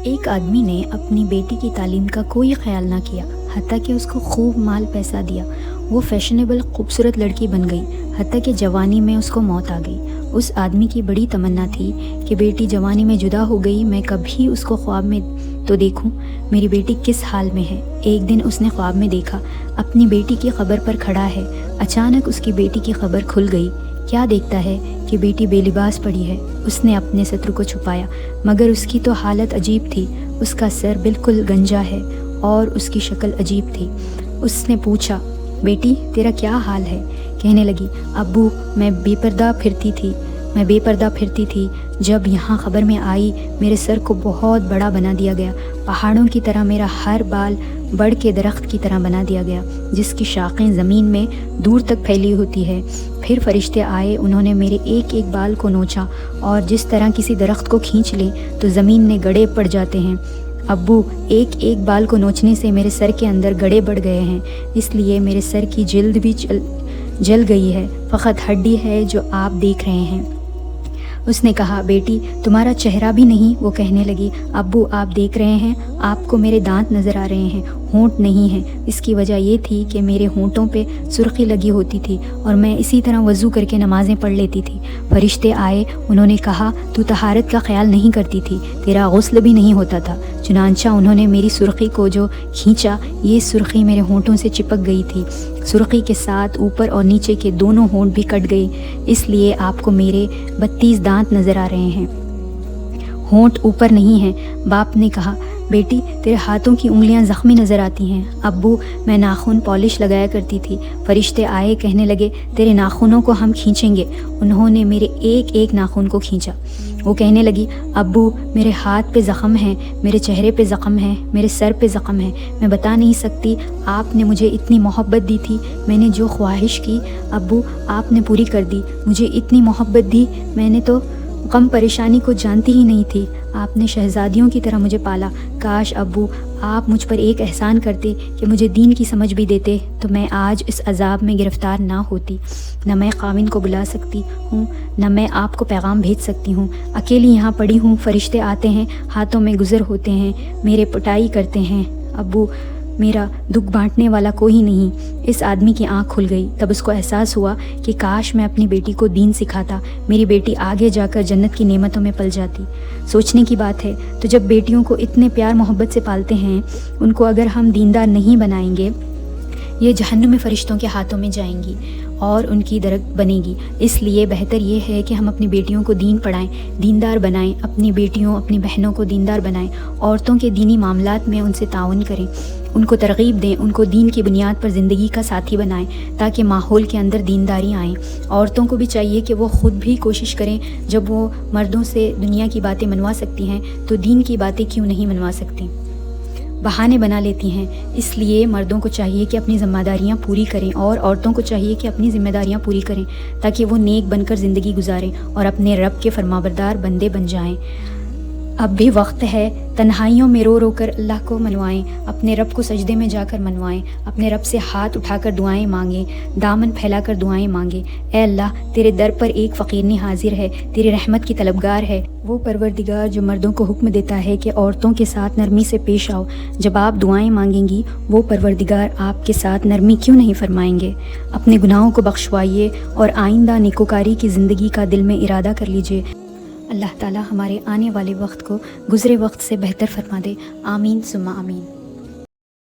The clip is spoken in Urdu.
ایک آدمی نے اپنی بیٹی کی تعلیم کا کوئی خیال نہ کیا، حتیٰ کہ اس کو خوب مال پیسہ دیا۔ وہ فیشنیبل خوبصورت لڑکی بن گئی، حتیٰ کہ جوانی میں اس کو موت آ گئی۔ اس آدمی کی بڑی تمنا تھی کہ بیٹی جوانی میں جدا ہو گئی، میں کبھی اس کو خواب میں تو دیکھوں میری بیٹی کس حال میں ہے۔ ایک دن اس نے خواب میں دیکھا اپنی بیٹی کی قبر پر کھڑا ہے۔ اچانک اس کی بیٹی کی قبر کھل گئی۔ کیا دیکھتا ہے کہ بیٹی بے لباس پڑی ہے۔ اس نے اپنے ستر کو چھپایا، مگر اس کی تو حالت عجیب تھی۔ اس کا سر بالکل گنجا ہے اور اس کی شکل عجیب تھی۔ اس نے پوچھا، بیٹی تیرا کیا حال ہے؟ کہنے لگی، ابو میں بے پردہ پھرتی تھی، جب یہاں خبر میں آئی میرے سر کو بہت بڑا بنا دیا گیا، پہاڑوں کی طرح میرا ہر بال بڑھ کے درخت کی طرح بنا دیا گیا جس کی شاخیں زمین میں دور تک پھیلی ہوتی ہے۔ پھر فرشتے آئے، انہوں نے میرے ایک ایک بال کو نوچا، اور جس طرح کسی درخت کو کھینچ لیں تو زمین میں گڑھے پڑ جاتے ہیں۔ ابو ایک ایک بال کو نوچنے سے میرے سر کے اندر گڑھے بڑھ گئے ہیں، اس لیے میرے سر کی جلد بھی جل گئی ہے، فقط ہڈی ہے جو آپ دیکھ رہے ہیں۔ اس نے کہا، بیٹی تمہارا چہرہ بھی نہیں۔ وہ کہنے لگی، ابو آپ دیکھ رہے ہیں، آپ کو میرے دانت نظر آ رہے ہیں، ہونٹ نہیں ہیں۔ اس کی وجہ یہ تھی کہ میرے ہونٹوں پہ سرخی لگی ہوتی تھی اور میں اسی طرح وضو کر کے نمازیں پڑھ لیتی تھی۔ فرشتے آئے، انہوں نے کہا، تو طہارت کا خیال نہیں کرتی تھی، تیرا غسل بھی نہیں ہوتا تھا۔ چنانچہ انہوں نے میری سرخی کو جو کھینچا، یہ سرخی میرے ہونٹوں سے چپک گئی تھی۔ سرخی کے ساتھ اوپر اور نیچے کے دونوں ہونٹ بھی کٹ گئے، اس لیے آپ کو میرے 32 دانت نظر آ رہے ہیں، ہونٹ اوپر نہیں ہیں۔ باپ نے کہا، بیٹی تیرے ہاتھوں کی انگلیاں زخمی نظر آتی ہیں۔ ابو میں ناخن پالش لگایا کرتی تھی۔ فرشتے آئے، کہنے لگے، تیرے ناخنوں کو ہم کھینچیں گے۔ انہوں نے میرے ایک ایک ناخن کو کھینچا۔ وہ کہنے لگی، ابو میرے ہاتھ پہ زخم ہیں، میرے چہرے پہ زخم ہیں، میرے سر پہ زخم ہیں، میں بتا نہیں سکتی۔ آپ نے مجھے اتنی محبت دی تھی، میں نے جو خواہش کی ابو آپ نے پوری کر دی۔ مجھے اتنی محبت دی، میں نے تو غم پریشانی کو جانتی ہی نہیں تھی۔ آپ نے شہزادیوں کی طرح مجھے پالا۔ کاش ابو آپ مجھ پر ایک احسان کرتے کہ مجھے دین کی سمجھ بھی دیتے، تو میں آج اس عذاب میں گرفتار نہ ہوتی۔ نہ میں خاوند کو بلا سکتی ہوں، نہ میں آپ کو پیغام بھیج سکتی ہوں۔ اکیلی یہاں پڑی ہوں، فرشتے آتے ہیں، ہاتھوں میں گزر ہوتے ہیں، میرے پٹائی کرتے ہیں۔ ابو میرا دکھ بانٹنے والا کوئی نہیں۔ اس آدمی کی آنکھ کھل گئی۔ تب اس کو احساس ہوا کہ کاش میں اپنی بیٹی کو دین سکھاتا، میری بیٹی آگے جا کر جنت کی نعمتوں میں پل جاتی۔ سوچنے کی بات ہے، تو جب بیٹیوں کو اتنے پیار محبت سے پالتے ہیں، ان کو اگر ہم دیندار نہیں بنائیں گے، یہ جہنم میں فرشتوں کے ہاتھوں میں جائیں گی اور ان کی درخت بنے گی۔ اس لیے بہتر یہ ہے کہ ہم اپنی بیٹیوں کو دین پڑھائیں، دیندار بنائیں، اپنی بیٹیوں اپنی بہنوں کو دیندار بنائیں، عورتوں کے دینی معاملات میں ان سے تعاون کریں، ان کو ترغیب دیں، ان کو دین کی بنیاد پر زندگی کا ساتھی بنائیں تاکہ ماحول کے اندر دینداری آئیں۔ عورتوں کو بھی چاہیے کہ وہ خود بھی کوشش کریں، جب وہ مردوں سے دنیا کی باتیں منوا سکتی ہیں تو دین کی باتیں کیوں نہیں منوا سکتی؟ بہانے بنا لیتی ہیں۔ اس لیے مردوں کو چاہیے کہ اپنی ذمہ داریاں پوری کریں اور عورتوں کو چاہیے کہ اپنی ذمہ داریاں پوری کریں تاکہ وہ نیک بن کر زندگی گزاریں اور اپنے رب کے فرمانبردار بندے بن جائیں۔ اب بھی وقت ہے، تنہائیوں میں رو رو کر اللہ کو منوائیں، اپنے رب کو سجدے میں جا کر منوائیں، اپنے رب سے ہاتھ اٹھا کر دعائیں مانگیں، دامن پھیلا کر دعائیں مانگیں۔ اے اللہ، تیرے در پر ایک فقیرنی حاضر ہے، تیری رحمت کی طلبگار ہے۔ وہ پروردگار جو مردوں کو حکم دیتا ہے کہ عورتوں کے ساتھ نرمی سے پیش آؤ، جب آپ دعائیں مانگیں گی، وہ پروردگار آپ کے ساتھ نرمی کیوں نہیں فرمائیں گے؟ اپنے گناہوں کو بخشوائیے اور آئندہ نیکوکاری کی زندگی کا دل میں ارادہ کر لیجیے۔ اللہ تعالی ہمارے آنے والے وقت کو گزرے وقت سے بہتر فرما دے۔ آمین ثم آمین۔